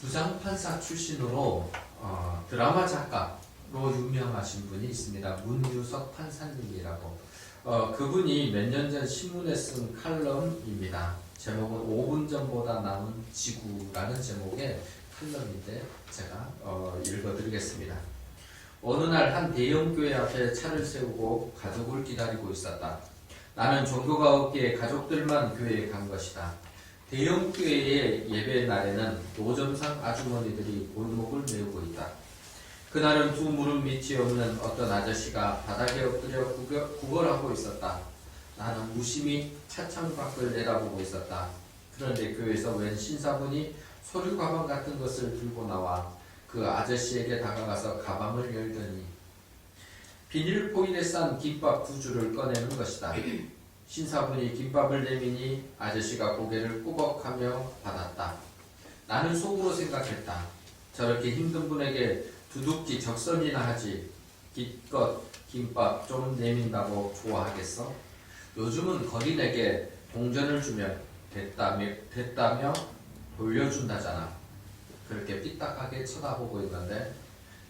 부장판사 출신으로 드라마 작가로 유명하신 분이 있습니다. 문유석 판사님이라고. 그분이 몇 년 전 신문에 쓴 칼럼입니다. 제목은 5분 전보다 나은 지구라는 제목의 칼럼인데 제가 읽어드리겠습니다. 어느 날 한 대형교회 앞에 차를 세우고 가족을 기다리고 있었다. 나는 종교가 없기에 가족들만 교회에 간 것이다. 대형교회의 예배 날에는 노점상 아주머니들이 골목을 메우고 있다. 그날은 두 무릎 밑이 없는 어떤 아저씨가 바닥에 엎드려 구걸하고 있었다. 나는 무심히 차창 밖을 내다보고 있었다. 그런데 교회에서 웬 신사분이 서류 가방 같은 것을 들고 나와 그 아저씨에게 다가가서 가방을 열더니 비닐포일에 싼 김밥 2줄을 꺼내는 것이다. 신사분이 김밥을 내미니 아저씨가 고개를 꾸벅하며 받았다. 나는 속으로 생각했다. 저렇게 힘든 분에게 두둑히 적선이나 하지 기껏 김밥 좀 내민다고 좋아하겠어? 요즘은 거린에게 동전을 주면 됐다며 돌려준다잖아. 그렇게 삐딱하게 쳐다보고 있는데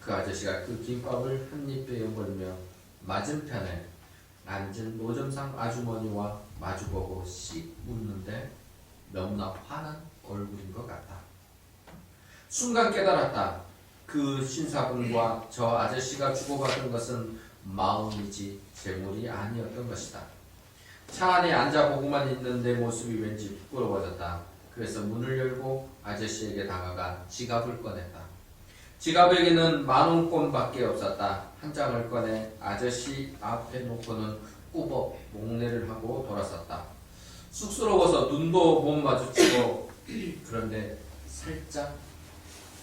그 아저씨가 그 김밥을 한 입 베어 물며 맞은편에 앉은 노점상 아주머니와 마주보고 씩 웃는데 너무나 화난 얼굴인 것 같다. 순간 깨달았다. 그 신사분과 저 아저씨가 주고받은 것은 마음이지 재물이 아니었던 것이다. 차 안에 앉아보고만 있는 내 모습이 왠지 부끄러워졌다. 그래서 문을 열고 아저씨에게 다가가 지갑을 꺼냈다. 지갑에게는 10,000원밖에 없었다. 한 장을 꺼내 아저씨 앞에 놓고는 꾸벅 목례를 하고 돌아섰다. 쑥스러워서 눈도 못 마주치고 그런데 살짝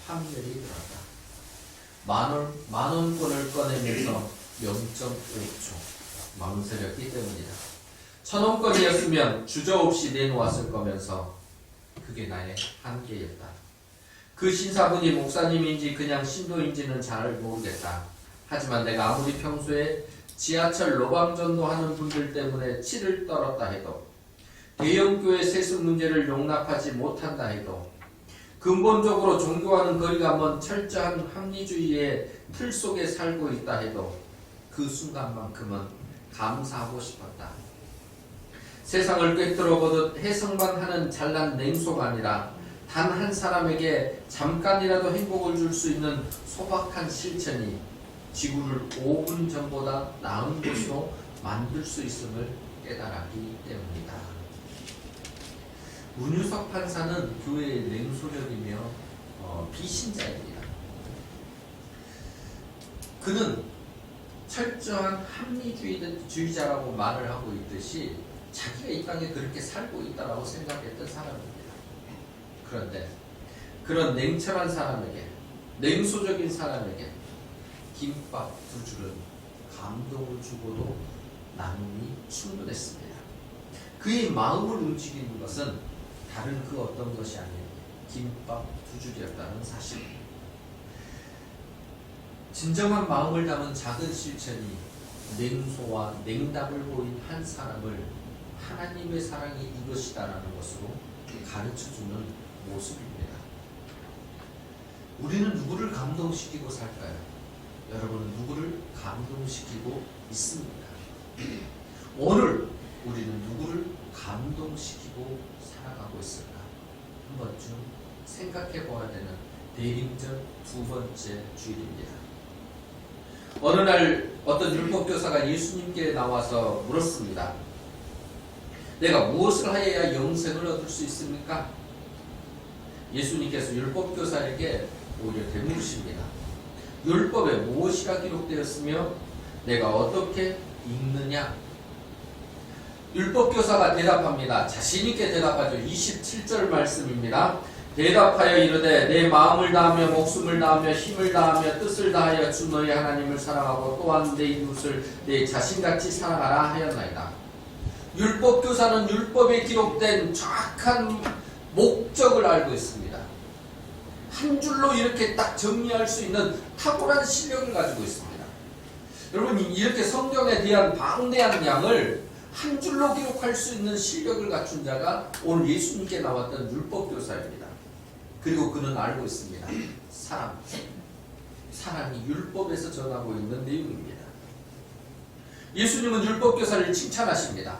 환멸이 들었다. 10,000원권을 꺼내면서 0.5초 망설였기 때문이다. 1,000원권이었으면 주저없이 내놓았을 거면서 그게 나의 한계였다. 그 신사분이 목사님인지 그냥 신도인지는 잘 모르겠다. 하지만 내가 아무리 평소에 지하철 로방전도하는 분들 때문에 치를 떨었다 해도 대형교회 세습 문제를 용납하지 못한다 해도 근본적으로 종교와는 거리가 먼 철저한 합리주의의 틀 속에 살고 있다 해도 그 순간만큼은 감사하고 싶었다. 세상을 꿰뚫어 보듯 해석만 하는 잘난 냉소가 아니라 단 한 사람에게 잠깐이라도 행복을 줄 수 있는 소박한 실천이 지구를 5분 전보다 나은 곳으로 만들 수 있음을 깨달았기 때문이다. 문유석 판사는 교회의 냉소력이며 비신자입니다. 그는 철저한 합리주의자라고 말을 하고 있듯이 자기가 이 땅에 그렇게 살고 있다고 생각했던 사람입니다. 그런데 그런 냉철한 사람에게, 냉소적인 사람에게 김밥 2줄은 감동을 주고도 나눔이 충분했습니다. 그의 마음을 움직이는 것은 다른 그 어떤 것이 아닌 김밥 2줄이었다는 사실입니다. 진정한 마음을 담은 작은 실천이 냉소와 냉담을 보인 한 사람을 하나님의 사랑이 이것이다라는 것으로 가르쳐주는 모습입니다. 우리는 누구를 감동시키고 살까요? 여러분은 누구를 감동시키고 있습니까? 오늘 우리는 누구를 감동시키고 살아가고 있을까? 한 번쯤 생각해 보아야 되는 대림절 2번째 주일입니다. 어느 날 어떤 율법교사가 예수님께 나와서 물었습니다. 내가 무엇을 하여야 영생을 얻을 수 있습니까? 예수님께서 율법교사에게 오히려 되물으십니다. 율법에 무엇이라 기록되었으며 내가 어떻게 읽느냐? 율법교사가 대답합니다. 자신있게 대답하죠. 27절 말씀입니다. 대답하여 이르되 내 마음을 다하며 목숨을 다하며 힘을 다하며 뜻을 다하여 주 너희 하나님을 사랑하고 또한 내 이웃을 내 자신같이 사랑하라 하였나이다. 율법교사는 율법에 기록된 정확한 목적을 알고 있습니다. 한 줄로 이렇게 딱 정리할 수 있는 탁월한 실력을 가지고 있습니다. 여러분, 이렇게 성경에 대한 방대한 양을 한 줄로 기록할 수 있는 실력을 갖춘 자가 오늘 예수님께 나왔던 율법교사입니다. 그리고 그는 알고 있습니다. 사람이 율법에서 전하고 있는 내용입니다. 예수님은 율법교사를 칭찬하십니다.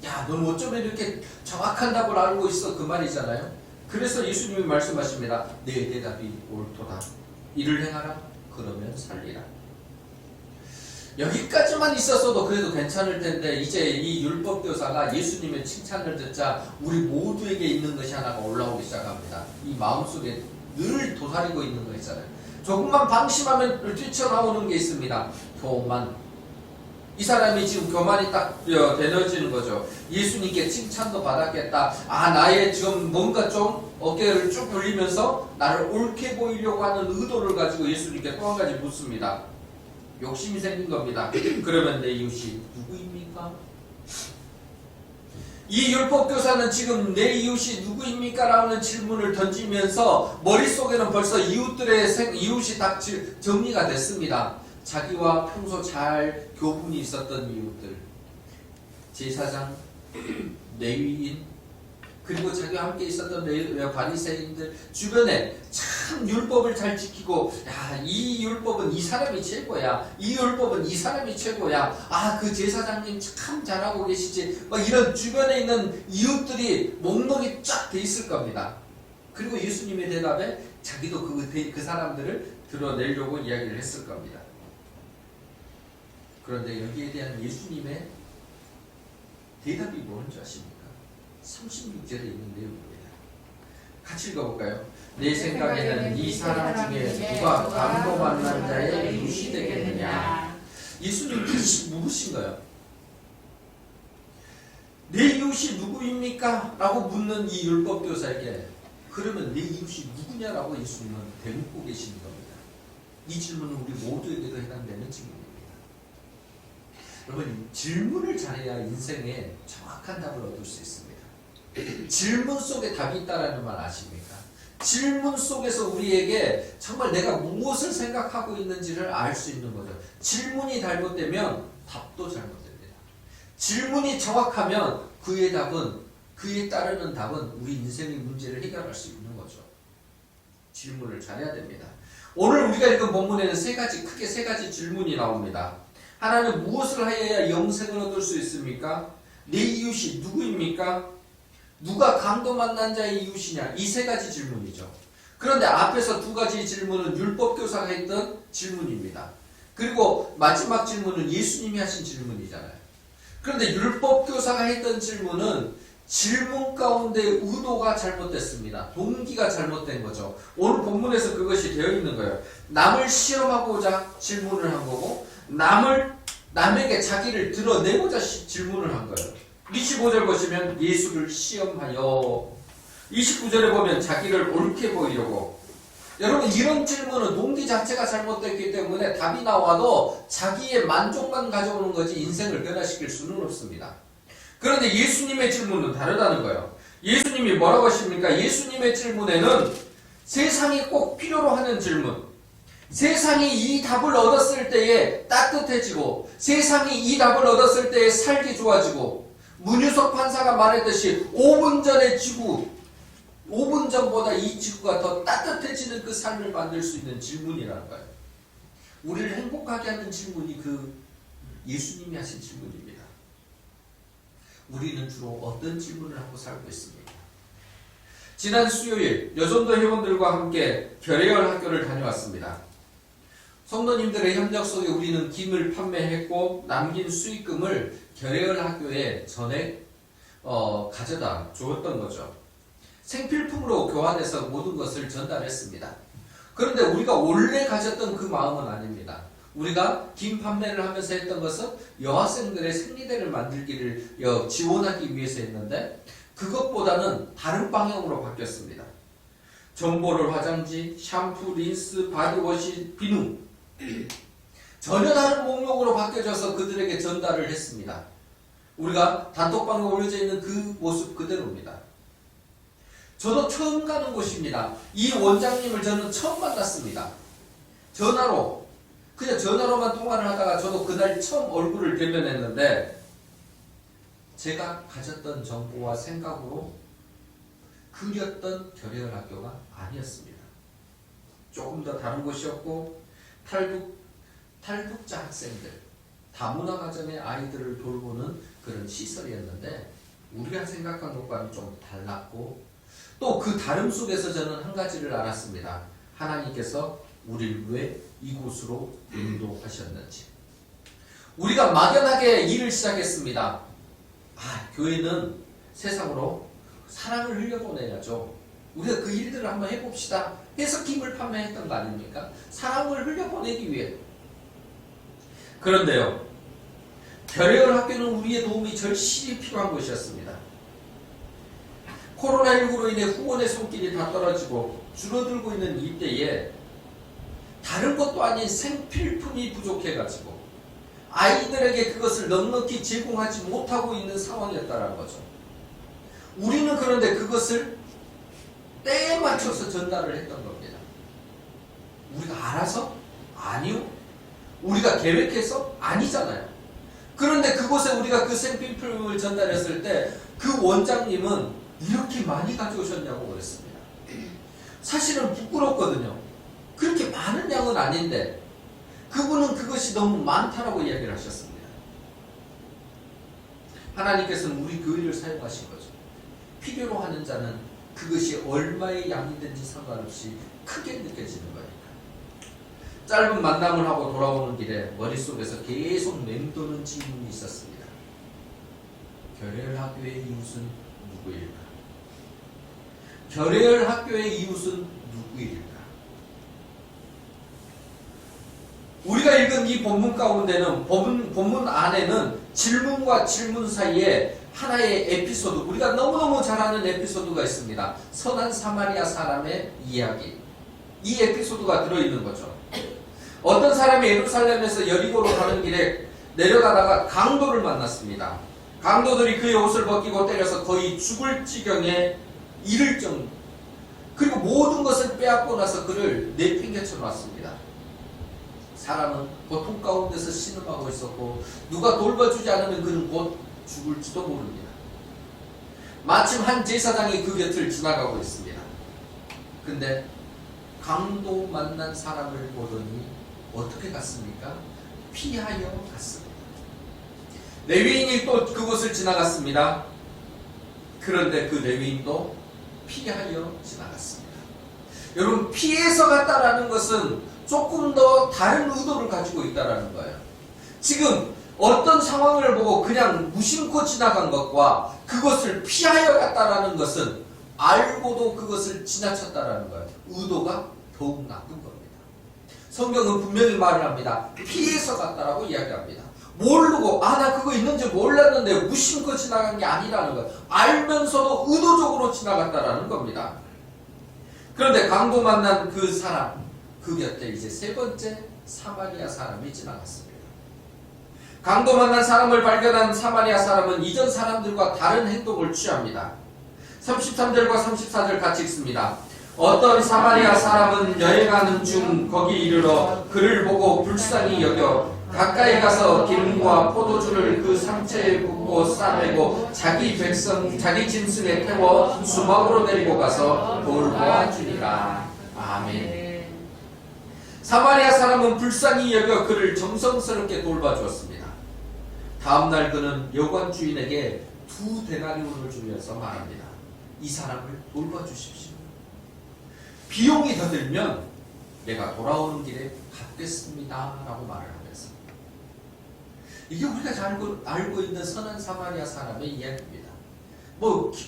야, 넌 어쩌면 이렇게 정확한 답을 알고 있어, 그 말이잖아요. 그래서 예수님이 말씀하십니다. 내 대답이 옳도다. 이를 행하라. 그러면 살리라. 여기까지만 있었어도 그래도 괜찮을 텐데 이제 이 율법교사가 예수님의 칭찬을 듣자 우리 모두에게 있는 것이 하나가 올라오기 시작합니다. 이 마음속에 늘 도사리고 있는 거 있잖아요. 조금만 방심하면 뛰쳐나오는 게 있습니다. 교만. 이 사람이 지금 교만이 딱 되어지는 거죠. 예수님께 칭찬도 받았겠다. 아, 나의 지금 뭔가 좀 어깨를 쭉 돌리면서 나를 옳게 보이려고 하는 의도를 가지고 예수님께 또 한 가지 묻습니다. 욕심이 생긴 겁니다. 그러면 내 이웃이 누구입니까? 이 율법교사는 지금 내 이웃이 누구입니까? 라는 질문을 던지면서 머릿속에는 벌써 이웃이 딱 정리가 됐습니다. 자기와 평소 잘 교분이 있었던 이웃들, 제사장, 레위인, 그리고 자기와 함께 있었던 바리새인들, 주변에 참 율법을 잘 지키고, 야, 이 율법은 이 사람이 최고야, 이 율법은 이 사람이 최고야, 아, 그 제사장님 참 잘하고 계시지, 막 이런 주변에 있는 이웃들이 목록이 쫙 돼 있을 겁니다. 그리고 예수님의 대답에 자기도 그 사람들을 드러내려고 이야기를 했을 겁니다. 그런데 여기에 대한 예수님의 대답이 뭔지 아십니까? 36절에 있는 내용입니다. 같이 읽어볼까요? 내 생각에는 이 사람 중에 누가 강도 만난 자의 이웃이 되겠느냐? 예수님 다시 물으신 거예요. 내 이웃이 누구입니까? 라고 묻는 이 율법교사에게 그러면 내 이웃이 누구냐라고 예수님은 대묻고 계시는 겁니다. 이 질문은 우리 모두에게도 해당되는 질문입니다. 여러분, 질문을 잘해야 인생에 정확한 답을 얻을 수 있습니다. 질문 속에 답이 있다는 말 아십니까? 질문 속에서 우리에게 정말 내가 무엇을 생각하고 있는지를 알 수 있는 거죠. 질문이 잘못되면 답도 잘못됩니다. 질문이 정확하면 그에 따르는 답은 우리 인생의 문제를 해결할 수 있는 거죠. 질문을 잘해야 됩니다. 오늘 우리가 읽은 본문에는 크게 세 가지 질문이 나옵니다. 하나는 무엇을 하여야 영생을 얻을 수 있습니까? 내 이웃이 누구입니까? 누가 강도 만난 자의 이웃이냐? 이 세 가지 질문이죠. 그런데 앞에서 두 가지 질문은 율법교사가 했던 질문입니다. 그리고 마지막 질문은 예수님이 하신 질문이잖아요. 그런데 율법교사가 했던 질문은 질문 가운데 의도가 잘못됐습니다. 동기가 잘못된 거죠. 오늘 본문에서 그것이 되어 있는 거예요. 남을 시험하고자 질문을 한 거고 남에게 자기를 드러내고자 질문을 한 거예요. 25절 보시면 예수를 시험하여, 29절에 보면 자기를 옳게 보이려고. 여러분, 이런 질문은 동기 자체가 잘못됐기 때문에 답이 나와도 자기의 만족만 가져오는 거지 인생을 변화시킬 수는 없습니다. 그런데 예수님의 질문은 다르다는 거예요. 예수님이 뭐라고 하십니까? 예수님의 질문에는 세상이 꼭 필요로 하는 질문, 세상이 이 답을 얻었을 때에 따뜻해지고, 세상이 이 답을 얻었을 때에 살기 좋아지고, 문유석 판사가 말했듯이 5분 전의 지구, 5분 전보다 이 지구가 더 따뜻해지는 그 삶을 만들 수 있는 질문이라는 거예요. 우리를 행복하게 하는 질문이 그 예수님이 하신 질문입니다. 우리는 주로 어떤 질문을 하고 살고 있습니까? 지난 수요일 여전도 회원들과 함께 결의열 학교를 다녀왔습니다. 성도님들의 협력 속에 우리는 김을 판매했고 남긴 수익금을 결의열 학교에 전액 가져다 주었던 거죠. 생필품으로 교환해서 모든 것을 전달했습니다. 그런데 우리가 원래 가졌던 그 마음은 아닙니다. 우리가 김 판매를 하면서 했던 것은 여학생들의 생리대를 만들기를 지원하기 위해서 했는데 그것보다는 다른 방향으로 바뀌었습니다. 전보를 화장지, 샴푸, 린스, 바디워시, 비누 전혀 다른 목록으로 바뀌어져서 그들에게 전달을 했습니다. 우리가 단톡방에 올려져 있는 그 모습 그대로입니다. 저도 처음 가는 곳입니다. 이 원장님을 저는 처음 만났습니다. 그냥 전화로만 통화를 하다가 저도 그날 처음 얼굴을 대면했는데 제가 가졌던 정보와 생각으로 그렸던 결의열 학교가 아니었습니다. 조금 더 다른 곳이었고 탈북자 학생들, 다문화 가정의 아이들을 돌보는 그런 시설이었는데 우리가 생각한 것과는 좀 달랐고 또 그 다름 속에서 저는 한 가지를 알았습니다. 하나님께서 우리를 왜 이곳으로 인도하셨는지. 우리가 막연하게 일을 시작했습니다. 교회는 세상으로 사랑을 흘려보내야죠. 우리가 그 일들을 한번 해봅시다 해서 김을 판매했던 거 아닙니까? 사랑을 흘려보내기 위해. 그런데요, 결의열 학교는 우리의 도움이 절실히 필요한 곳이었습니다. 코로나19로 인해 후원의 손길이 다 떨어지고 줄어들고 있는 이때에 다른 것도 아닌 생필품이 부족해가지고 아이들에게 그것을 넉넉히 제공하지 못하고 있는 상황이었다는 거죠. 우리는 그런데 그것을 때에 맞춰서 전달을 했던 겁니다. 우리가 알아서? 아니요. 우리가 계획해서? 아니잖아요. 그런데 그곳에 우리가 그 생필품을 전달했을 때 그 원장님은 이렇게 많이 가져오셨냐고 그랬습니다. 사실은 부끄럽거든요. 그렇게 많은 양은 아닌데 그분은 그것이 너무 많다라고 이야기를 하셨습니다. 하나님께서는 우리 교회를 사용하신 거죠. 필요로 하는 자는 그것이 얼마의 양이든지 상관없이 크게 느껴지는 거니까. 짧은 만남을 하고 돌아오는 길에 머릿속에서 계속 맴도는 질문이 있었습니다. 결의열 학교의 이웃은 누구일까? 결의열 학교의 이웃은 누구일까? 우리가 읽은 이 본문 가운데는 본문 안에는 질문과 질문 사이에 하나의 에피소드, 우리가 너무너무 잘 아는 에피소드가 있습니다. 선한 사마리아 사람의 이야기. 이 에피소드가 들어있는 거죠. 어떤 사람이 예루살렘에서 여리고로 가는 길에 내려가다가 강도를 만났습니다. 강도들이 그의 옷을 벗기고 때려서 거의 죽을 지경에 이를 정도, 그리고 모든 것을 빼앗고 나서 그를 내팽개쳐 놨습니다. 사람은 고통 가운데서 신음하고 있었고 누가 돌봐주지 않으면 그는 곧 죽을지도 모릅니다. 마침 한 제사장이 그 곁을 지나가고 있습니다. 근데 강도 만난 사람을 보더니 어떻게 갔습니까? 피하여 갔습니다. 레위인이 또 그곳을 지나갔습니다. 그런데 그 레위인도 피하여 지나갔습니다. 여러분, 피해서 갔다라는 것은 조금 더 다른 의도를 가지고 있다는 거예요. 지금 어떤 상황을 보고 그냥 무심코 지나간 것과 그것을 피하여 갔다라는 것은 알고도 그것을 지나쳤다라는 거예요. 의도가 더욱 나쁜 겁니다. 성경은 분명히 말을 합니다. 피해서 갔다라고 이야기합니다. 모르고 나 그거 있는지 몰랐는데 무심코 지나간 게 아니라는 거예요. 알면서도 의도적으로 지나갔다라는 겁니다. 그런데 강도 만난 그 사람, 그 곁에 이제 세 번째 사마리아 사람이 지나갔습니다. 강도 만난 사람을 발견한 사마리아 사람은 이전 사람들과 다른 행동을 취합니다. 33절과 34절 같이 읽습니다. 어떤 사마리아 사람은 여행하는 중 거기 이르러 그를 보고 불쌍히 여겨 가까이 가서 기름과 포도주를 그 상체에 붓고 싸매고 자기 백성, 자기 짐승에 태워 수막으로 데리고 가서 돌보아주니라. 아멘. 사마리아 사람은 불쌍히 여겨 그를 정성스럽게 돌봐주었습니다. 다음날 그는 여관 주인에게 2데나리온을 주면서 말합니다. 이 사람을 돌봐주십시오. 비용이 더 들면 내가 돌아오는 길에 갚겠습니다 라고 말을 하면서, 이게 우리가 잘 알고 있는 선한 사마리아 사람의 이야기입니다.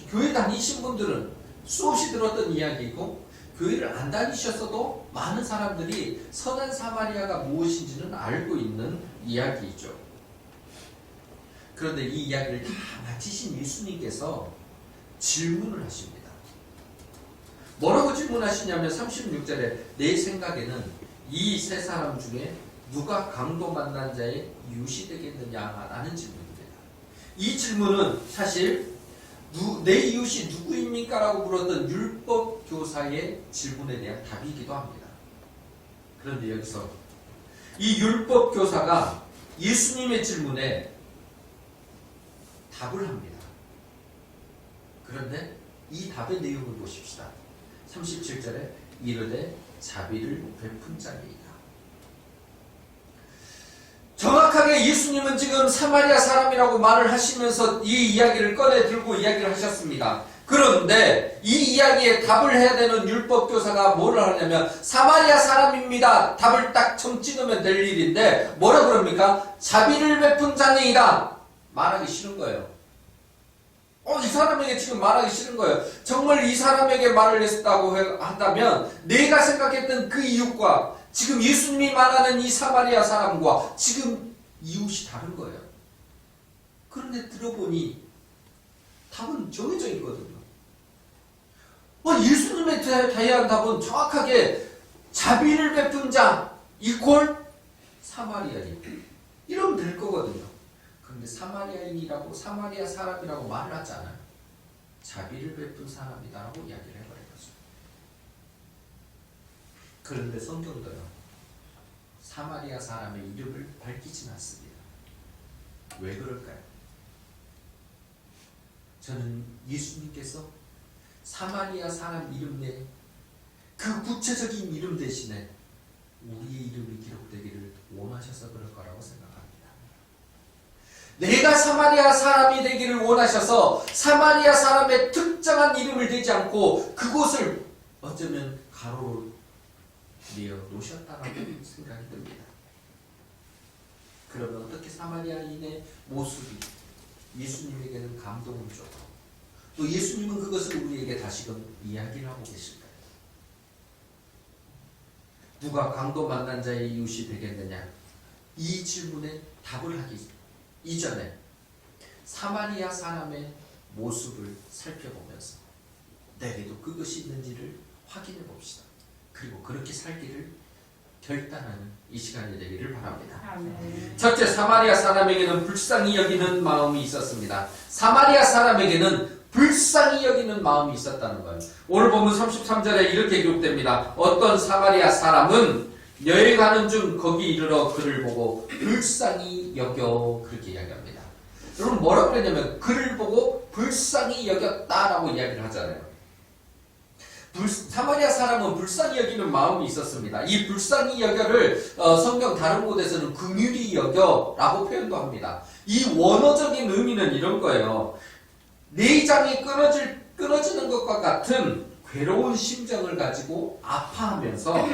교회 다니신 분들은 수없이 들었던 이야기이고, 교회를 안 다니셨어도 많은 사람들이 선한 사마리아가 무엇인지는 알고 있는 이야기이죠. 그런데 이 이야기를 다 마치신 예수님께서 질문을 하십니다. 뭐라고 질문하시냐면 36절에 내 생각에는 이 세 사람 중에 누가 강도 만난 자의 이웃이 되겠느냐라는 질문입니다. 이 질문은 사실 내 이웃이 누구입니까? 라고 물었던 율법 교사의 질문에 대한 답이기도 합니다. 그런데 여기서 이 율법 교사가 예수님의 질문에 답을 합니다. 그런데 이 답의 내용을 보십시다. 37절에 이르되 자비를 베푼 자니이다. 정확하게 예수님은 지금 사마리아 사람이라고 말을 하시면서 이 이야기를 꺼내 들고 이야기를 하셨습니다. 그런데 이 이야기에 답을 해야 되는 율법교사가 뭐를 하냐면 사마리아 사람입니다. 답을 딱 점 찍으면 될 일인데 뭐라 그럽니까? 자비를 베푼 자니이다. 말하기 싫은 거예요. 이 사람에게 지금 말하기 싫은 거예요. 정말 이 사람에게 말을 했다고 한다면 내가 생각했던 그 이웃과 지금 예수님이 말하는 이 사마리아 사람과 지금 이웃이 다른 거예요. 그런데 들어보니 답은 정해져 있거든요. 예수님에 대한 답은 정확하게 자비를 베푼 자 이퀄 사마리아인 이러면 될 거거든요. 그런데 사마리아인이라고 사마리아 사람이라고 말을 하지 않아요. 자비를 베푼 사람이다라고 이야기를 해버린 거죠. 그런데 성경도요. 사마리아 사람의 이름을 밝히진 않습니다. 왜 그럴까요? 저는 예수님께서 사마리아 사람 이름 내에 그 구체적인 이름 대신에 우리의 이름이 기록되기를 원하셔서 그럴 거라고 생각합니다. 내가 사마리아 사람이 되기를 원하셔서 사마리아 사람의 특정한 이름을 대지 않고 그곳을 어쩌면 가로로 내어 놓으셨다라고 생각이 듭니다. 그러면 어떻게 사마리아인의 모습이 예수님에게는 감동을 줬고 또 예수님은 그것을 우리에게 다시금 이야기를 하고 계실까요? 누가 강도 만난 자의 이웃이 되겠느냐? 이 질문에 답을 하기 이전에 사마리아 사람의 모습을 살펴보면서 내게도 그것이 있는지를 확인해 봅시다. 그리고 그렇게 살기를 결단하는 이 시간이 되기를 바랍니다. 아멘. 첫째, 사마리아 사람에게는 불쌍히 여기는 마음이 있었습니다. 사마리아 사람에게는 불쌍히 여기는 마음이 있었다는 거예요. 오늘 보면 33절에 이렇게 기록됩니다. 어떤 사마리아 사람은 여행하는 중 거기 이르러 그를 보고 불쌍히 여겨 그렇게 이야기합니다. 여러분 뭐라고 그랬냐면 그를 보고 불쌍히 여겼다라고 이야기를 하잖아요. 사마리아 사람은 불쌍히 여기는 마음이 있었습니다. 이 불쌍히 여겨를 성경 다른 곳에서는 긍휼히 여겨라고 표현도 합니다. 이 원어적인 의미는 이런 거예요. 내장이 끊어지는 것과 같은 괴로운 심정을 가지고 아파하면서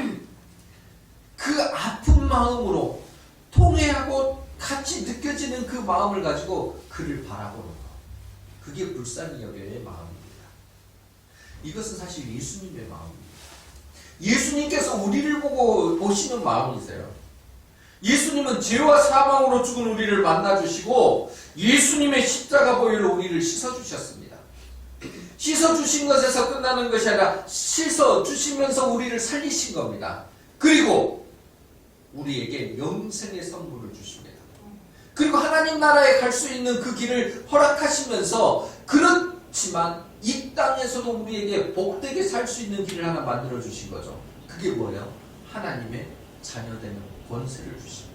그 아픈 마음으로 통회하고 같이 느껴지는 그 마음을 가지고 그를 바라보는 것. 그게 불쌍히 여겨의 마음입니다. 이것은 사실 예수님의 마음입니다. 예수님께서 우리를 보고 보시는 마음이세요. 예수님은 죄와 사망으로 죽은 우리를 만나주시고 예수님의 십자가 보혈로 우리를 씻어주셨습니다. 씻어주신 것에서 끝나는 것이 아니라 씻어주시면서 우리를 살리신 겁니다. 그리고 우리에게 영생의 선물을 주십니다. 그리고 하나님 나라에 갈 수 있는 그 길을 허락하시면서 그렇지만 이 땅에서도 우리에게 복되게 살 수 있는 길을 하나 만들어 주신 거죠. 그게 뭐예요? 하나님의 자녀 되는 권세를 주십니다.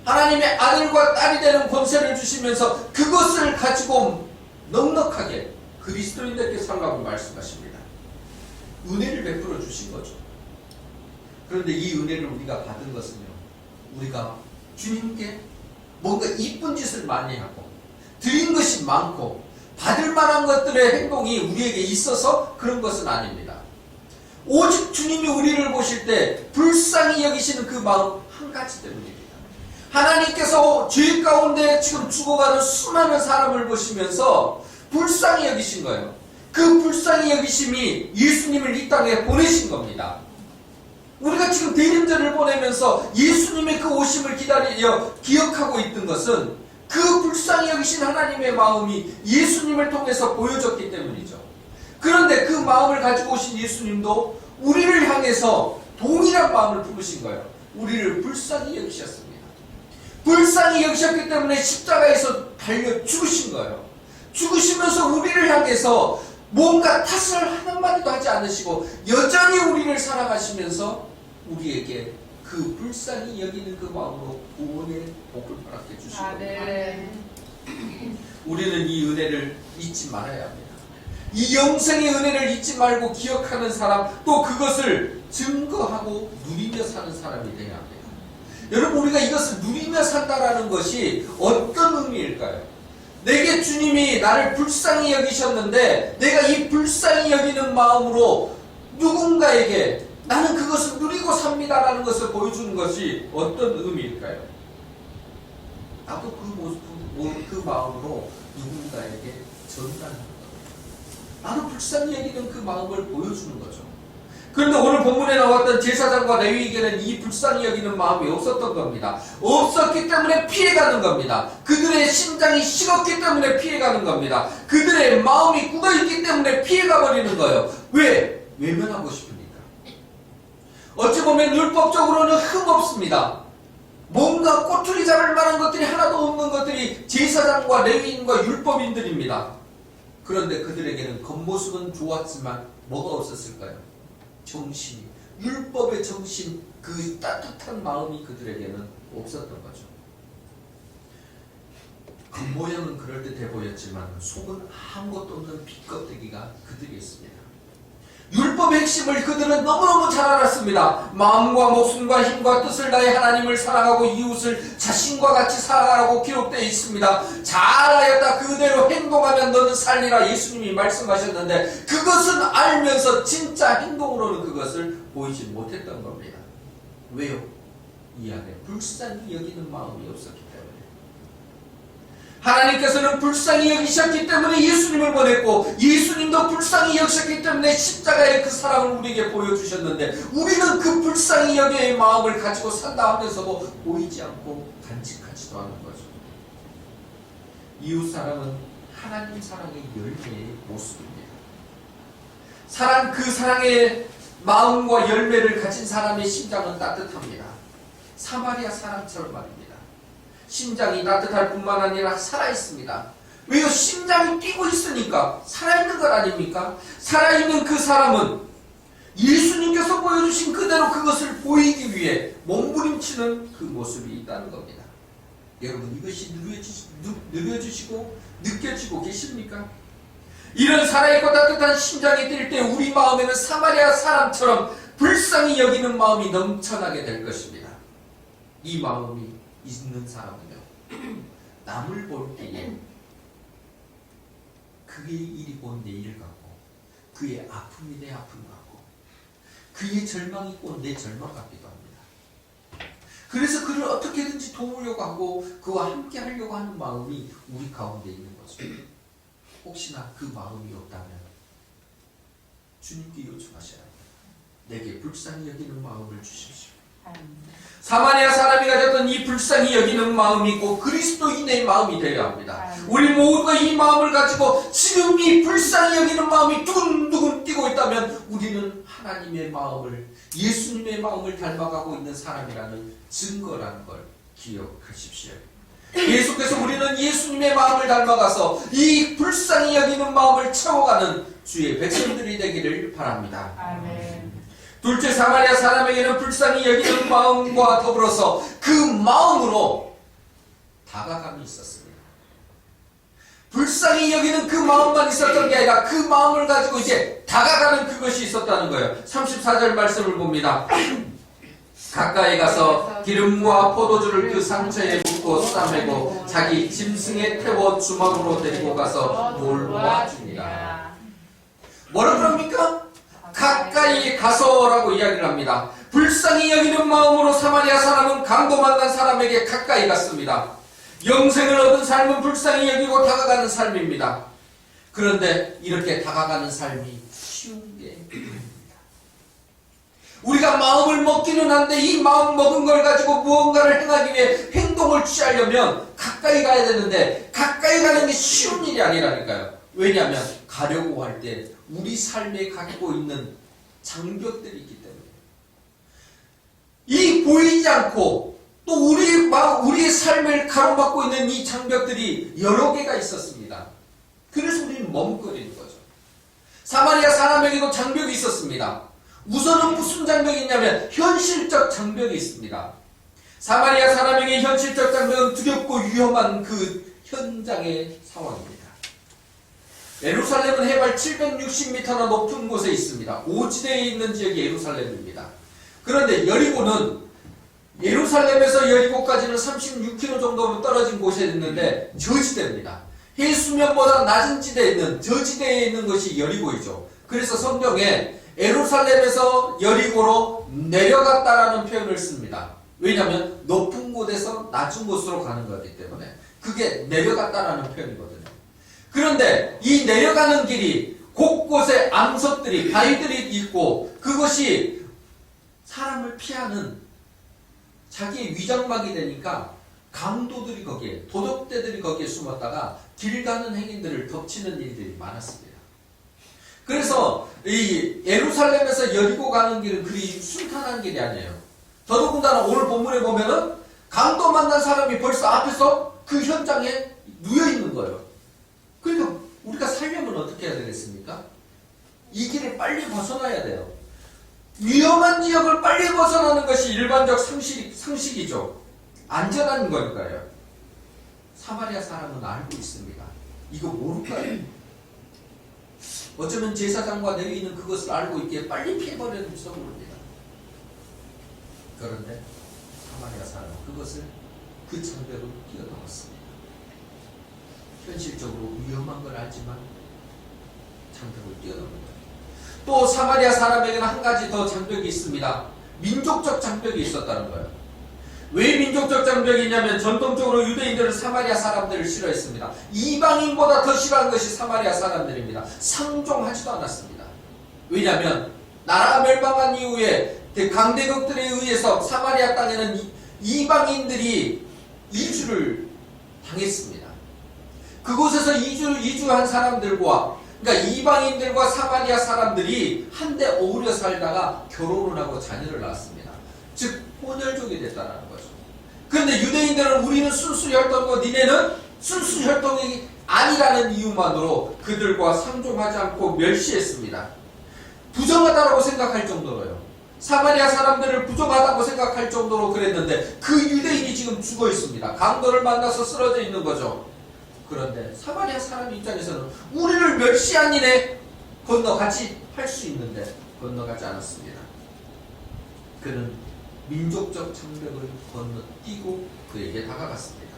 하나님의 아들과 딸이 되는 권세를 주시면서 그것을 가지고 넉넉하게 그리스도인들께 살라고 말씀하십니다. 은혜를 베풀어 주신 거죠. 그런데 이 은혜를 우리가 받은 것은요, 우리가 주님께 뭔가 이쁜 짓을 많이 하고 드린 것이 많고 받을 만한 것들의 행동이 우리에게 있어서 그런 것은 아닙니다. 오직 주님이 우리를 보실 때 불쌍히 여기시는 그 마음 한 가지 때문입니다. 하나님께서 죄 가운데 지금 죽어가는 수많은 사람을 보시면서 불쌍히 여기신 거예요. 그 불쌍히 여기심이 예수님을 이 땅에 보내신 겁니다. 우리가 지금 대림절을 보내면서 예수님의 그 오심을 기억하고 있던 것은 그 불쌍히 여기신 하나님의 마음이 예수님을 통해서 보여졌기 때문이죠. 그런데 그 마음을 가지고 오신 예수님도 우리를 향해서 동일한 마음을 품으신 거예요. 우리를 불쌍히 여기셨습니다. 불쌍히 여기셨기 때문에 십자가에서 달려 죽으신 거예요. 죽으시면서 우리를 향해서 뭔가 탓을 한마디도 하지 않으시고 여전히 우리를 사랑하시면서 우리에게 그 불쌍히 여기는 그 마음으로 구원의 복을 허락해 주시고 네. 우리는 이 은혜를 잊지 말아야 합니다. 이 영생의 은혜를 잊지 말고 기억하는 사람, 또 그것을 증거하고 누리며 사는 사람이 되어야 합니다. 여러분, 우리가 이것을 누리며 산다라는 것이 어떤 의미일까요? 내게 주님이 나를 불쌍히 여기셨는데 내가 이 불쌍히 여기는 마음으로 누군가에게 나는 그것을 누리고 삽니다라는 것을 보여주는 것이 어떤 의미일까요? 나도 그 모습, 그 마음으로 누군가에게 전달하는 거예요. 나는 불쌍히 여기는 그 마음을 보여주는 거죠. 그런데 오늘 본문에 나왔던 제사장과 레위에게는 이 불쌍히 여기는 마음이 없었던 겁니다. 없었기 때문에 피해가는 겁니다. 그들의 심장이 식었기 때문에 피해가는 겁니다. 그들의 마음이 굳어있기 때문에 피해가버리는 거예요. 왜? 외면하고 싶으니까. 어찌 보면 율법적으로는 흠없습니다. 뭔가 꼬투리 잡을 만한 것들이 하나도 없는 것들이 제사장과 레위인과 율법인들입니다. 그런데 그들에게는 겉모습은 좋았지만 뭐가 없었을까요? 정신이, 율법의 정신, 그 따뜻한 마음이 그들에게는 없었던 거죠. 겉모양은 그럴듯해 보였지만 속은 아무것도 없는 비껍데기가 그들이 있습니다. 율법의 핵심을 그들은 너무너무 잘 알았습니다. 마음과 목숨과 힘과 뜻을 다해 하나님을 사랑하고 이웃을 자신과 같이 사랑하라고 기록되어 있습니다. 잘하였다, 그대로 행동하면 너는 살리라, 예수님이 말씀하셨는데 그것은 알면서 진짜 행동으로는 그것을 보이지 못했던 겁니다. 왜요? 이 안에 불쌍히 여기는 마음이 없었기 때문에. 하나님께서는 불쌍히 여기셨기 때문에 예수님을 보냈고, 예수님도 불쌍히 여기셨기 때문에 십자가의 그 사랑을 우리에게 보여주셨는데, 우리는 그 불쌍히 여기의 마음을 가지고 산다 하면서도 보이지 않고 간직하지도 않은 거죠. 이웃 사랑은 하나님 사랑의 열매의 모습입니다. 사랑, 그 사랑의 마음과 열매를 가진 사람의 심장은 따뜻합니다. 사마리아 사람처럼 말입니다. 심장이 따뜻할 뿐만 아니라 살아있습니다. 왜요? 심장이 뛰고 있으니까 살아있는 것 아닙니까? 살아있는 그 사람은 예수님께서 보여주신 그대로 그것을 보이기 위해 몸부림치는 그 모습이 있다는 겁니다. 여러분, 이것이 누려지시고 느껴지고 계십니까? 이런 살아있고 따뜻한 심장이 뛸 때 우리 마음에는 사마리아 사람처럼 불쌍히 여기는 마음이 넘쳐나게 될 것입니다. 이 마음이 있는 사람은요, 남을 볼 때에 그의 일이 곧 내 일 같고, 그의 아픔이 내 아픔 같고, 그의 절망이 곧 내 절망 같기도 합니다. 그래서 그를 어떻게든지 도우려고 하고 그와 함께 하려고 하는 마음이 우리 가운데 있는 거죠. 혹시나 그 마음이 없다면 주님께 요청하셔야 합니다. 내게 불쌍히 여기는 마음을 주십시오. 사마리아 사람이 가졌던 이 불쌍히 여기는 마음이 있고 그리스도인의 마음이 되어야 합니다. 우리 모두가 이 마음을 가지고 지금 이 불쌍히 여기는 마음이 두근두근 뛰고 있다면 우리는 하나님의 마음을, 예수님의 마음을 닮아가고 있는 사람이라는 증거라는 걸 기억하십시오. 계속해서 우리는 예수님의 마음을 닮아가서 이 불쌍히 여기는 마음을 채워가는 주의 백성들이 되기를 바랍니다. 아멘. 둘째, 사마리아 사람에게는 불쌍히 여기는 마음과 더불어서 그 마음으로 다가감이 있었습니다. 불쌍히 여기는 그 마음만 있었던 게 아니라 그 마음을 가지고 이제 다가가는 그것이 있었다는 거예요. 34절 말씀을 봅니다. 가까이 가서 기름과 포도주를 그 상처에 붓고 싸매고 자기 짐승에 태워 주막으로 데리고 가서 몰아줍니다. 뭐라 그럽니까? 가까이 가서라고 이야기를 합니다. 불쌍히 여기는 마음으로 사마리아 사람은 강도 만난 사람에게 가까이 갔습니다. 영생을 얻은 삶은 불쌍히 여기고 다가가는 삶입니다. 그런데 이렇게 다가가는 삶이 쉬운 게 아닙니다. 우리가 마음을 먹기는 한데 이 마음 먹은 걸 가지고 무언가를 행하기 위해 행동을 취하려면 가까이 가야 되는데 가까이 가는 게 쉬운 일이 아니라니까요. 왜냐하면 가려고 할 때 우리 삶에 갖고 있는 장벽들이 있기 때문에, 이 보이지 않고 또 우리의 삶을 가로막고 있는 이 장벽들이 여러 개가 있었습니다. 그래서 우리는 머뭇거리는 거죠. 사마리아 사람에게도 장벽이 있었습니다. 우선은 무슨 장벽이 있냐면 현실적 장벽이 있습니다. 사마리아 사람에게 현실적 장벽은 두렵고 위험한 그 현장의 상황입니다. 예루살렘은 해발 760m나 높은 곳에 있습니다. 고지대에 있는 지역이 예루살렘입니다. 그런데 여리고는 예루살렘에서 여리고까지는 36km 정도 떨어진 곳에 있는데 저지대입니다. 해수면보다 낮은 지대에 있는 저지대에 있는 것이 여리고이죠. 그래서 성경에 예루살렘에서 여리고로 내려갔다라는 표현을 씁니다. 왜냐하면 높은 곳에서 낮은 곳으로 가는 거기 때문에 그게 내려갔다라는 표현이거든요. 그런데 이 내려가는 길이 곳곳에 암석들이 바위들이 있고 그것이 사람을 피하는 자기의 위장막이 되니까 강도들이 거기에 도적대들이 거기에 숨었다가 길 가는 행인들을 덮치는 일들이 많았습니다. 그래서 이 예루살렘에서 여리고 가는 길은 그리 순탄한 길이 아니에요. 더더군다나 오늘 본문에 보면은 강도 만난 사람이 벌써 앞에서 그 현장에 누워 있는 거예요. 그러니까 우리가 살려면 어떻게 해야 되겠습니까? 이 길을 빨리 벗어나야 돼요. 위험한 지역을 빨리 벗어나는 것이 일반적 상식이죠. 안전한 거니까요. 사마리아 사람은 알고 있습니다. 이거 모를까요? 어쩌면 제사장과 레위인은 그것을 알고 있기에 빨리 피해버렸을지도 모릅니다. 그런데 사마리아 사람은 그것을 그 장벽을 뛰어넘었습니다. 현실적으로 위험한 걸 알지만 장벽을 뛰어넘는 거예요. 또 사마리아 사람에게는 한 가지 더 장벽이 있습니다. 민족적 장벽이 있었다는 거예요. 왜 민족적 장벽이 있냐면 전통적으로 유대인들은 사마리아 사람들을 싫어했습니다. 이방인보다 더 싫어한 것이 사마리아 사람들입니다. 상종하지도 않았습니다. 왜냐하면 나라가 멸망한 이후에 강대국들에 의해서 사마리아 땅에는 이방인들이 이주를 당했습니다. 그곳에서 이주한 사람들과 그러니까 이방인들과 사마리아 사람들이 한데 어울려 살다가 결혼을 하고 자녀를 낳았습니다. 즉 혼혈족이 됐다는 거죠. 그런데 유대인들은 우리는 순수혈통이고 니네는 순수혈통이 아니라는 이유만으로 그들과 상종하지 않고 멸시했습니다. 부정하다고 생각할 정도로요. 사마리아 사람들을 부정하다고 생각할 정도로 그랬는데 그 유대인이 지금 죽어 있습니다. 강도를 만나서 쓰러져 있는 거죠. 그런데 사마리아 사람 입장에서는 우리를 멸시한 이네 건너가지 할 수 있는데 건너가지 않았습니다. 그는 민족적 장벽을 건너뛰고 그에게 다가갔습니다.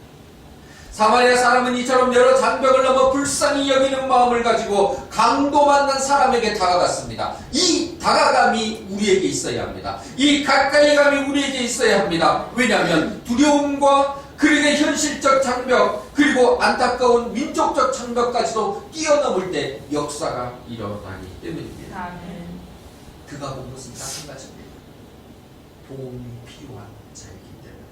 사마리아 사람은 이처럼 여러 장벽을 넘어 불쌍히 여기는 마음을 가지고 강도 만난 사람에게 다가갔습니다. 이 다가감이 우리에게 있어야 합니다. 이 가까이감이 우리에게 있어야 합니다. 왜냐하면 두려움과 그에게 현실적 장벽 그리고 안타까운 민족적 장벽까지도 뛰어넘을 때 역사가 일어나기 때문입니다. 아멘. 그가 본 것은 딱 한 가지입니다. 도움이 필요한 자이기 때문에.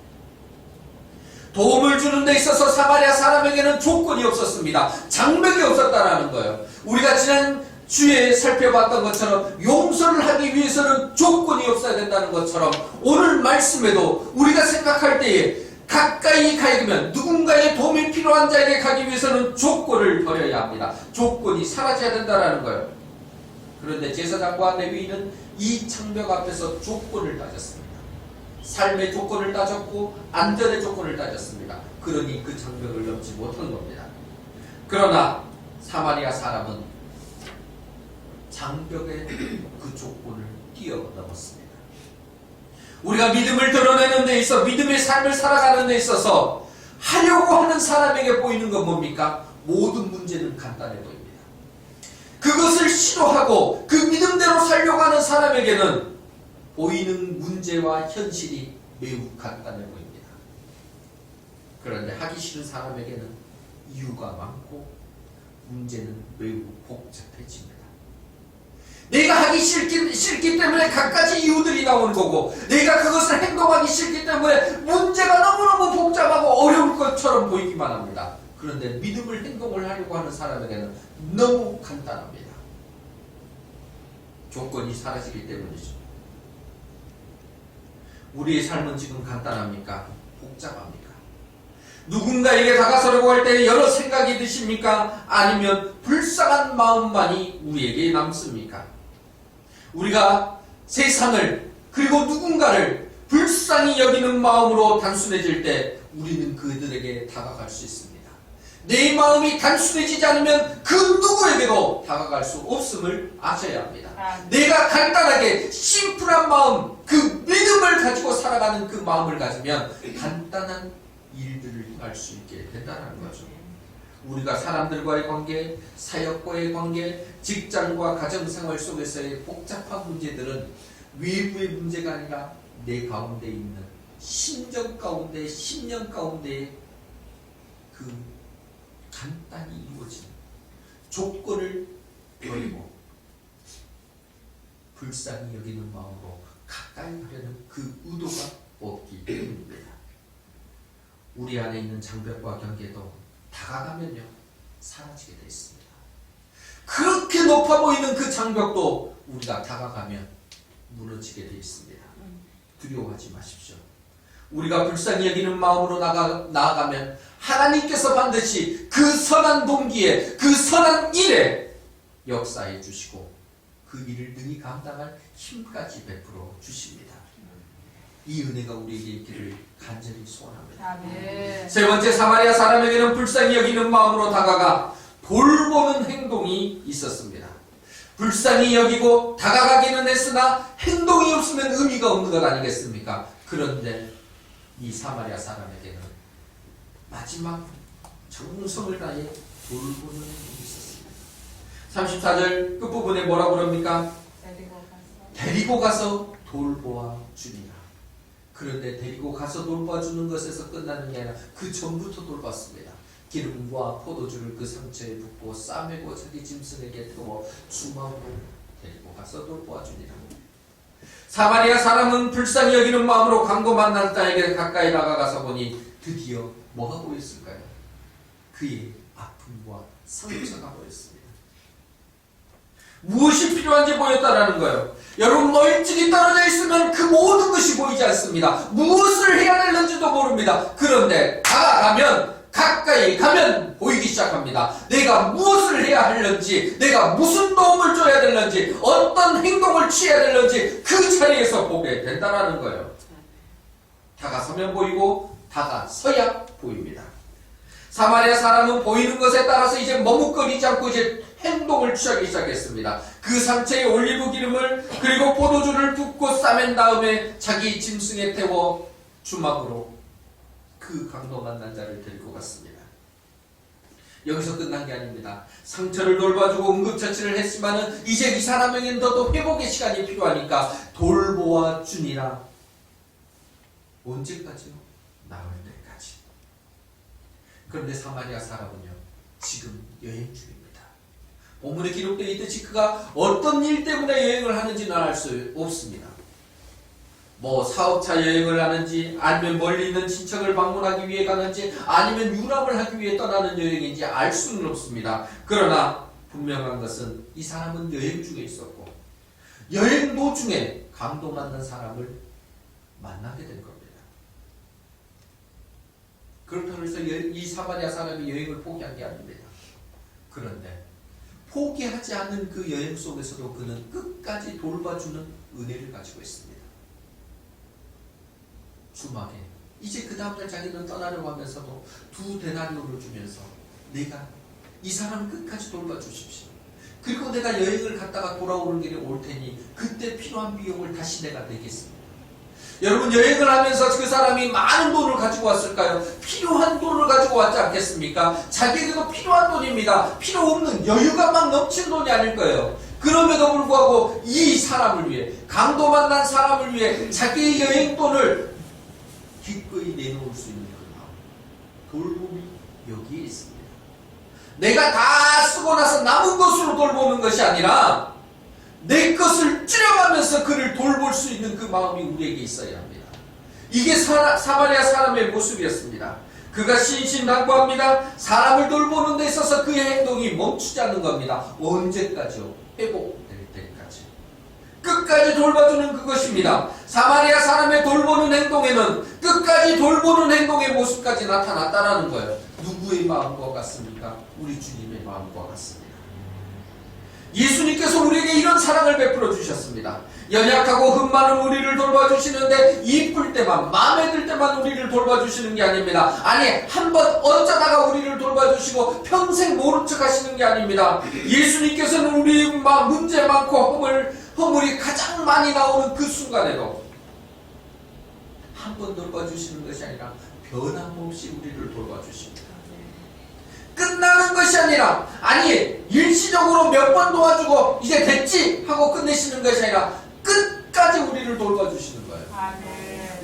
도움을 주는 데 있어서 사마리아 사람에게는 조건이 없었습니다. 장벽이 없었다라는 거예요. 우리가 지난 주에 살펴봤던 것처럼 용서를 하기 위해서는 조건이 없어야 된다는 것처럼 오늘 말씀에도 우리가 생각할 때에 가까이 가야 되면 누군가의 도움이 필요한 자에게 가기 위해서는 조건을 버려야 합니다. 조건이 사라져야 된다는 거예요. 그런데 제사장과 레위인은 이 장벽 앞에서 조건을 따졌습니다. 삶의 조건을 따졌고 안전의 조건을 따졌습니다. 그러니 그 장벽을 넘지 못한 겁니다. 그러나 사마리아 사람은 장벽의 그 조건을 뛰어넘었습니다. 우리가 믿음을 드러내는 데 있어 믿음의 삶을 살아가는 데 있어서 하려고 하는 사람에게 보이는 건 뭡니까? 모든 문제는 간단해 보입니다. 그것을 시도하고 그 믿음대로 살려고 하는 사람에게는 보이는 문제와 현실이 매우 간단해 보입니다. 그런데 하기 싫은 사람에게는 이유가 많고 문제는 매우 복잡해집니다. 내가 하기 싫기 때문에 갖가지 이유들이 나오는 거고 내가 그것을 행동하기 싫기 때문에 문제가 너무너무 복잡하고 어려울 것처럼 보이기만 합니다. 그런데 믿음을 행동을 하려고 하는 사람에게는 너무 간단합니다. 조건이 사라지기 때문이죠. 우리의 삶은 지금 간단합니까? 복잡합니까? 누군가에게 다가서려고 할 때 여러 생각이 드십니까? 아니면 불쌍한 마음만이 우리에게 남습니까? 우리가 세상을 그리고 누군가를 불쌍히 여기는 마음으로 단순해질 때 우리는 그들에게 다가갈 수 있습니다. 내 마음이 단순해지지 않으면 그 누구에게도 다가갈 수 없음을 아셔야 합니다. 내가 간단하게 심플한 마음, 그 믿음을 가지고 살아가는 그 마음을 가지면 간단한 일들을 할 수 있게 된다는 거죠. 우리가 사람들과의 관계, 사역과의 관계, 직장과 가정생활 속에서의 복잡한 문제들은 외부의 문제가 아니라 내 가운데 있는 심정 가운데, 심령 가운데 그 간단히 이루어진 조건을 버리고 불쌍히 여기는 마음으로 가까이 하려는 그 의도가 없기 때문입니다. 우리 안에 있는 장벽과 경계도 다가가면요 사라지게 되어 있습니다. 그렇게 높아 보이는 그 장벽도 우리가 다가가면 무너지게 되어 있습니다. 두려워하지 마십시오. 우리가 불쌍히 여기는 마음으로 나아가면 하나님께서 반드시 그 선한 동기에, 그 선한 일에 역사해 주시고 그 일을 능히 감당할 힘까지 베풀어 주십니다. 이 은혜가 우리에게 있기를 간절히 소원합니다. 아멘. 세 번째, 사마리아 사람에게는 불쌍히 여기는 마음으로 다가가 돌보는 행동이 있었습니다. 불쌍히 여기고 다가가기는 했으나 행동이 없으면 의미가 없는 것 아니겠습니까? 그런데 이 사마리아 사람에게는 마지막 정성을 다해 돌보는 행동이 있었습니다. 34절 끝부분에 뭐라고 그럽니까? 데리고 가서 돌보아 주니라. 그런데 데리고 가서 돌봐 주는 것에서 끝나는 게 아니라 그 전부터 돌봤습니다. 기름과 포도주를 그 상처에 붓고 싸매고 자기 짐승에게 태워 주막으로 데리고 가서 돌보아 주니라. 사마리아 사람은 불쌍히 여기는 마음으로 강도 만난 자에게 가까이 다가가서 보니 드디어 뭐가 보였을까요? 그의 아픔과 상처가 보였습니다. 무엇이 필요한지 보였다라는 거예요. 여러분, 멀찍이 떨어져 있으면 그 모든 것이 보이지 않습니다. 무엇을 해야 되는지도 모릅니다. 그런데 다가가면, 가까이 가면 보이기 시작합니다. 내가 무엇을 해야 하는지, 내가 무슨 도움을 줘야 되는지, 어떤 행동을 취해야 되는지 그 자리에서 보게 된다는 거예요. 다가서면 보이고 다가서야 보입니다. 사마리아 사람은 보이는 것에 따라서 이제 머뭇거리지 않고 이제 행동을 취하기 시작했습니다. 그 상처에 올리브 기름을 그리고 포도주를 붓고 싸맨 다음에 자기 짐승에 태워 주막으로 그 강도 만난 자를 데리고 갔습니다. 여기서 끝난 게 아닙니다. 상처를 돌봐주고 응급처치를 했지만은 이제 이 사람에게는 더 회복의 시간이 필요하니까 돌보아 주니라. 언제까지요? 나을 때까지. 그런데 사마리아 사람은요 지금 여행 중입니다. 본문에 기록되어 있듯이 그가 어떤 일 때문에 여행을 하는지는 알 수 없습니다. 뭐 사업차 여행을 하는지, 아니면 멀리 있는 친척을 방문하기 위해 가는지, 아니면 유람을 하기 위해 떠나는 여행인지 알 수는 없습니다. 그러나 분명한 것은 이 사람은 여행 중에 있었고 여행 도중에 강도 만난 사람을 만나게 된 겁니다. 그렇다고 해서 이 사마리아 사람이 여행을 포기한 게 아닙니다. 그런데 포기하지 않는 그 여행 속에서도 그는 끝까지 돌봐주는 은혜를 가지고 있습니다. 주막에 이제 그 다음날 자기는 떠나려고 하면서도 2데나리온을 주면서 내가 이 사람 끝까지 돌봐주십시오. 그리고 내가 여행을 갔다가 돌아오는 길에 올 테니 그때 필요한 비용을 다시 내가 내겠습니다. 여러분, 여행을 하면서 그 사람이 많은 돈을 가지고 왔을까요? 필요한 돈을 가지고 왔지 않겠습니까? 자기에게도 필요한 돈입니다. 필요 없는 여유가 막 넘치는 돈이 아닐 거예요. 그럼에도 불구하고 이 사람을 위해, 강도 만난 사람을 위해 자기의 여행 돈을 기꺼이 내놓을 수 있는 그 마음, 돌봄이 여기에 있습니다. 내가 다 쓰고 나서 남은 것으로 돌보는 것이 아니라 내 것을 줄여가면서 그를 돌볼 수 있는 그 마음이 우리에게 있어야 합니다. 이게 사마리아 사람의 모습이었습니다. 그가 신신당부합니다. 사람을 돌보는 데 있어서 그의 행동이 멈추지 않는 겁니다. 언제까지요? 회복될 때까지. 끝까지 돌봐주는 그것입니다. 사마리아 사람의 돌보는 행동에는 끝까지 돌보는 행동의 모습까지 나타났다라는 거예요. 누구의 마음과 같습니까? 우리 주님의 마음과 같습니다. 예수님께서 우리에게 이런 사랑을 사랑을 베풀어 주셨습니다. 연약하고 흠 많은 우리를 돌봐주시는데 이쁠 때만, 마음에 들 때만 우리를 돌봐주시는 게 아닙니다. 아니, 한번 어쩌다가 우리를 돌봐주시고 평생 모른 척 하시는 게 아닙니다. 예수님께서는 우리 문제 많고 허물이 가장 많이 나오는 그 순간에도 한 번 돌봐주시는 것이 아니라 변함없이 우리를 돌봐주십니다. 끝나는 것이 아니라, 아니, 일시적으로 몇 번 도와주고 이제 됐지 하고 끝내시는 것이 아니라 끝까지 우리를 돌봐주시는 거예요.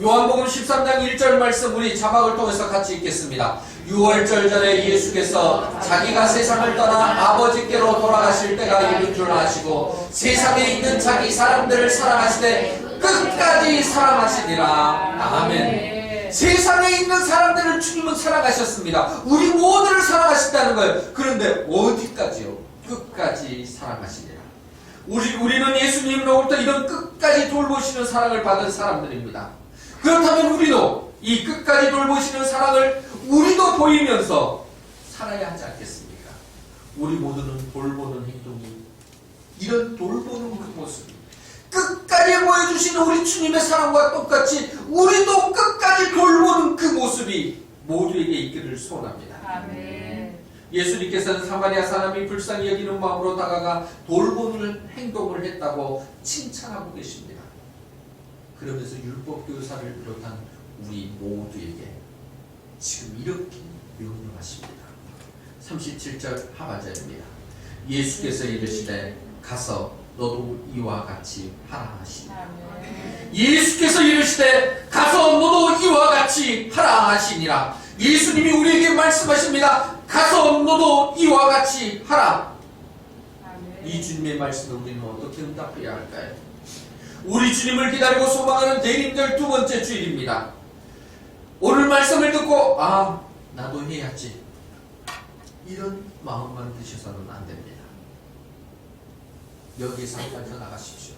요한복음 13장 1절 말씀 우리 자막을 통해서 같이 읽겠습니다. 6월절 전에 예수께서 자기가 세상을 떠나 아버지께로 돌아가실 때가 이른 줄 아시고 세상에 있는 자기 사람들을 사랑하시되 끝까지 사랑하시니라. 아멘. 세상에 있는 사람들을 주님은 사랑하셨습니다. 우리 모두를 사랑하신다는 거예요. 그런데 어디까지요? 끝까지 사랑하시니라. 우리는 예수님으로부터 이런 끝까지 돌보시는 사랑을 받은 사람들입니다. 그렇다면 우리도 이 끝까지 돌보시는 사랑을 우리도 보이면서 살아야 하지 않겠습니까? 우리 모두는 돌보는 행동이, 이런 돌보는 그 모습이 끝까지 보여주시는 우리 주님의 사랑과 똑같이 우리도 끝까지 돌보는 그 모습이 모두에게 있기를 소원합니다. 아멘. 예수님께서는 사마리아 사람이 불쌍히 여기는 마음으로 다가가 돌보는 행동을 했다고 칭찬하고 계십니다. 그러면서 율법 교사를 비롯한 우리 모두에게 지금 이렇게 명령하십니다. 37절 하반절입니다. 예수께서 이르시되 가서 너도 이와 같이 하라 하시니라. 예수께서 이르시되 가서 너도 이와 같이 하라 하시니라. 예수님이 우리에게 말씀하십니다. 가서 너도 이와 같이 하라. 이 주님의 말씀을 우리는 어떻게 응답해야 할까요? 우리 주님을 기다리고 소망하는 대림절 두 번째 주일입니다. 오늘 말씀을 듣고 나도 해야지, 이런 마음만 드셔서는 안 됩니다. 여기서 빠져나가십시오.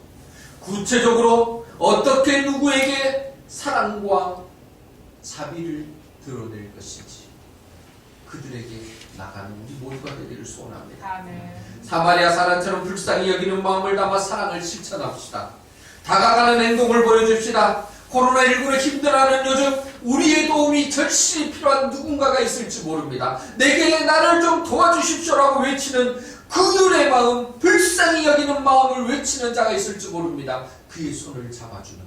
구체적으로 어떻게 누구에게 사랑과 자비를 드러낼 것인지 그들에게 나가는 우리 모두가 되기를 소원합니다. 아멘. 사마리아 사람처럼 불쌍히 여기는 마음을 담아 사랑을 실천합시다. 다가가는 행동을 보여줍시다. 코로나19로 힘들어하는 요즘 우리의 도움이 절실히 필요한 누군가가 있을지 모릅니다. 내게 나를 좀 도와주십시오라고 외치는 그들의 마음, 불쌍히 여기는 마음을 외치는 자가 있을지 모릅니다. 그의 손을 잡아주는,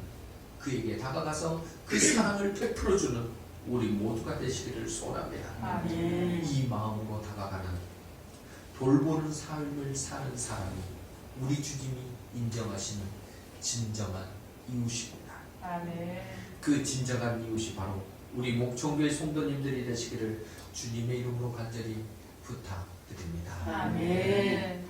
그에게 다가가서 그 사랑을 베풀어주는 우리 모두가 되시기를 소원합니다. 아멘. 이 마음으로 다가가는, 돌보는 삶을 사는 사람이 우리 주님이 인정하시는 진정한 이웃입니다. 아멘. 그 진정한 이웃이 바로 우리 목청교회 성도님들이 되시기를 주님의 이름으로 간절히 부탁드립니다. 아멘.